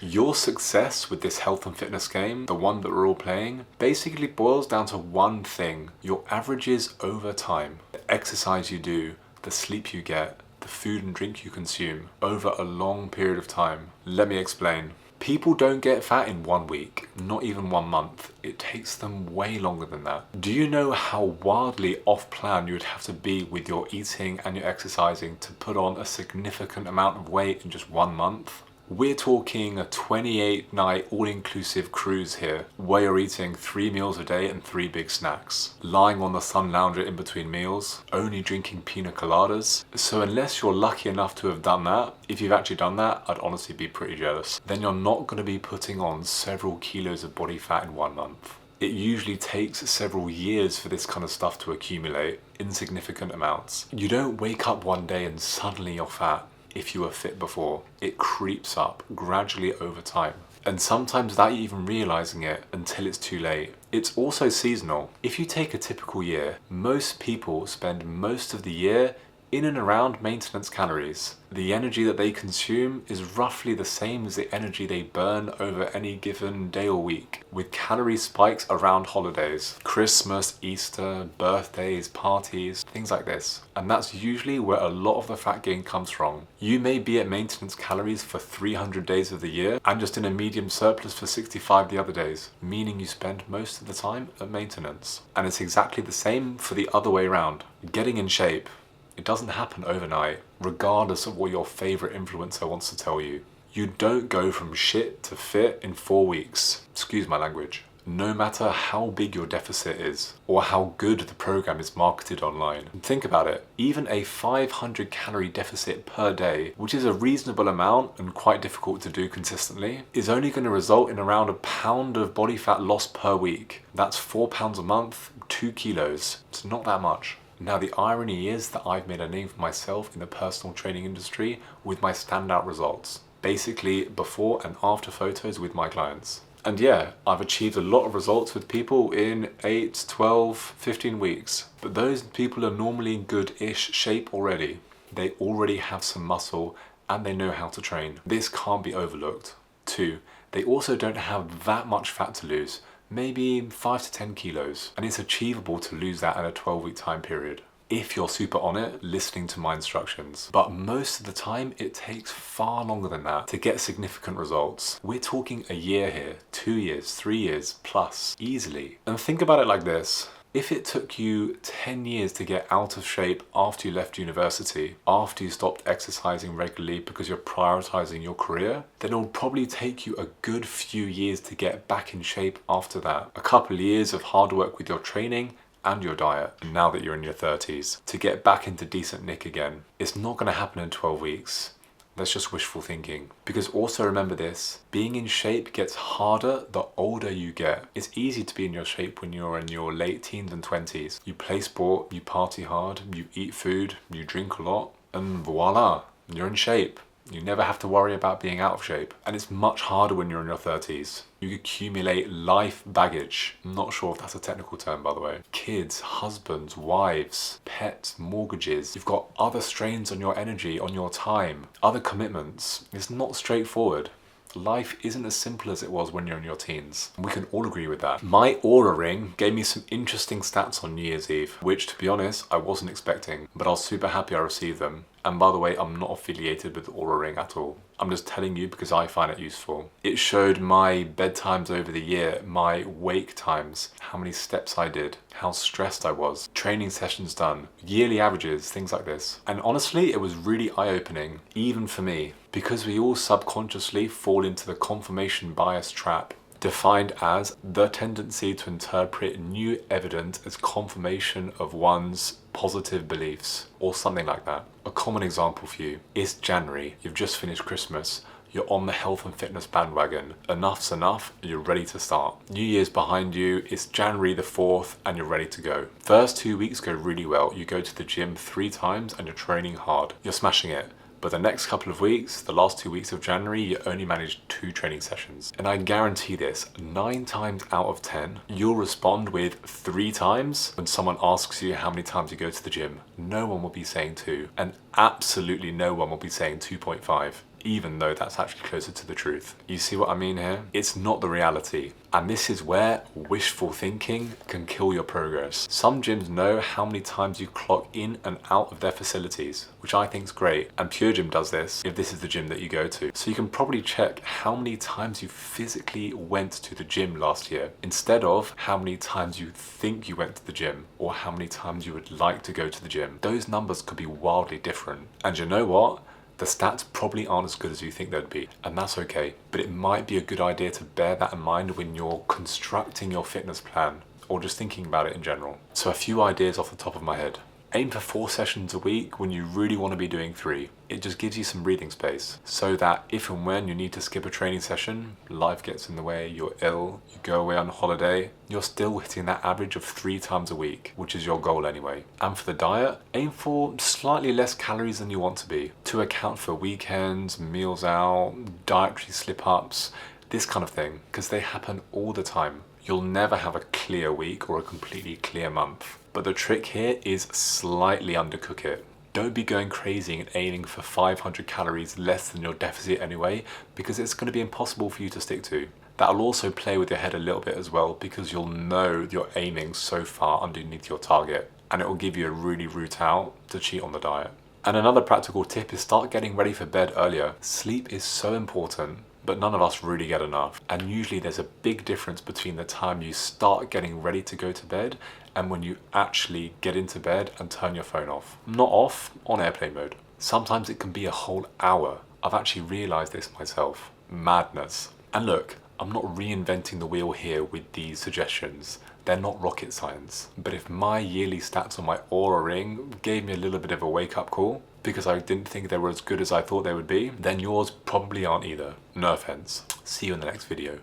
Your success with this health and fitness game, the one that we're all playing, basically boils down to one thing: your averages over time. The exercise you do, the sleep you get, the food and drink you consume over a long period of time. Let me explain. People don't get fat in 1 week, not even 1 month. It takes them way longer than that. Do you know how wildly off plan you would have to be with your eating and your exercising to put on a significant amount of weight in just 1 month? We're talking a 28-night all-inclusive cruise here, where you're eating 3 meals a day and 3 big snacks, lying on the sun lounger in between meals, only drinking pina coladas. So unless you're lucky enough to have done that, if you've actually done that, I'd honestly be pretty jealous. Then you're not going to be putting on several kilos of body fat in 1 month. It usually takes several years for this kind of stuff to accumulate in significant amounts. You don't wake up one day and suddenly you're fat. If you were fit before, it creeps up gradually over time. And sometimes without you even realizing it until it's too late. It's also seasonal. If you take a typical year, most people spend most of the year in and around maintenance calories. The energy that they consume is roughly the same as the energy they burn over any given day or week, with calorie spikes around holidays, Christmas, Easter, birthdays, parties, things like this. And that's usually where a lot of the fat gain comes from. You may be at maintenance calories for 300 days of the year and just in a medium surplus for 65 the other days, meaning you spend most of the time at maintenance. And it's exactly the same for the other way around. Getting in shape, it doesn't happen overnight, regardless of what your favorite influencer wants to tell you. You don't go from shit to fit in 4 weeks. Excuse my language. No matter how big your deficit is, or how good the program is marketed online. And think about it, even a 500 calorie deficit per day, which is a reasonable amount and quite difficult to do consistently, is only going to result in around a pound of body fat loss per week. That's 4 pounds a month, 2 kilos. It's not that much. Now the irony is that I've made a name for myself in the personal training industry with my standout results. Basically before and after photos with my clients. And yeah, I've achieved a lot of results with people in 8, 12, 15 weeks. But those people are normally in good-ish shape already. They already have some muscle and they know how to train. This can't be overlooked. 2, they also don't have that much fat to lose. Maybe 5 to 10 kilos, and it's achievable to lose that in a 12-week time period if you're super on it, listening to my instructions. But most of the time it takes far longer than that to get significant results. We're talking a year here, 2 years, 3 years plus, easily. And think about it like this. If it took you 10 years to get out of shape after you left university, after you stopped exercising regularly because you're prioritizing your career, then it'll probably take you a good few years to get back in shape after that. A couple of years of hard work with your training and your diet, and now that you're in your 30s, to get back into decent nick again. It's not going to happen in 12 weeks. That's just wishful thinking. Because also remember this, being in shape gets harder the older you get. It's easy to be in your shape when you're in your late teens and 20s. You play sport, you party hard, you eat food, you drink a lot, and voila, you're in shape. You never have to worry about being out of shape. And it's much harder when you're in your 30s. You accumulate life baggage. I'm not sure if that's a technical term, by the way. Kids, husbands, wives, pets, mortgages. You've got other strains on your energy, on your time, other commitments. It's not straightforward. Life isn't as simple as it was when you're in your teens. We can all agree with that. My Aura ring gave me some interesting stats on New Year's Eve, which to be honest, I wasn't expecting, but I was super happy I received them. And by the way, I'm not affiliated with the Aura ring at all. I'm just telling you because I find it useful. It showed my bedtimes over the year, my wake times, how many steps I did, how stressed I was, training sessions done, yearly averages, things like this. And honestly, it was really eye-opening, even for me, because we all subconsciously fall into the confirmation bias trap, defined as the tendency to interpret new evidence as confirmation of one's positive beliefs, or something like that. A common example for you is January. You've just finished Christmas. You're on the health and fitness bandwagon. Enough's enough, you're ready to start. New Year's behind you, it's January the 4th and you're ready to go. First 2 weeks go really well. You go to the gym 3 times and you're training hard. You're smashing it. But the next couple of weeks, the last 2 weeks of January, you only managed 2 training sessions. And I guarantee this, 9 times out of 10, you'll respond with 3 times when someone asks you how many times you go to the gym. No one will be saying 2, and absolutely no one will be saying 2.5. even though that's actually closer to the truth. You see what I mean here? It's not the reality. And this is where wishful thinking can kill your progress. Some gyms know how many times you clock in and out of their facilities, which I think is great. And Pure Gym does this if this is the gym that you go to. So you can probably check how many times you physically went to the gym last year, instead of how many times you think you went to the gym or how many times you would like to go to the gym. Those numbers could be wildly different. And you know what? The stats probably aren't as good as you think they'd be, and that's okay. But it might be a good idea to bear that in mind when you're constructing your fitness plan or just thinking about it in general. So a few ideas off the top of my head. Aim for 4 sessions a week when you really want to be doing 3. It just gives you some breathing space so that if and when you need to skip a training session, life gets in the way, you're ill, you go away on holiday, you're still hitting that average of 3 times a week, which is your goal anyway. And for the diet, aim for slightly less calories than you want to be to account for weekends, meals out, dietary slip-ups, this kind of thing, because they happen all the time. You'll never have a clear week or a completely clear month. But the trick here is slightly undercook it. Don't be going crazy and aiming for 500 calories less than your deficit anyway, because it's going to be impossible for you to stick to. That'll also play with your head a little bit as well, because you'll know you're aiming so far underneath your target, and it will give you a really route out to cheat on the diet. And another practical tip is start getting ready for bed earlier. Sleep is so important, but none of us really get enough. And usually there's a big difference between the time you start getting ready to go to bed and when you actually get into bed and turn your phone off. Not off, on airplane mode. Sometimes it can be a whole hour. I've actually realized this myself. Madness. And look, I'm not reinventing the wheel here with these suggestions. They're not rocket science. But if my yearly stats on my Aura ring gave me a little bit of a wake-up call because I didn't think they were as good as I thought they would be, then yours probably aren't either. No offense. See you in the next video.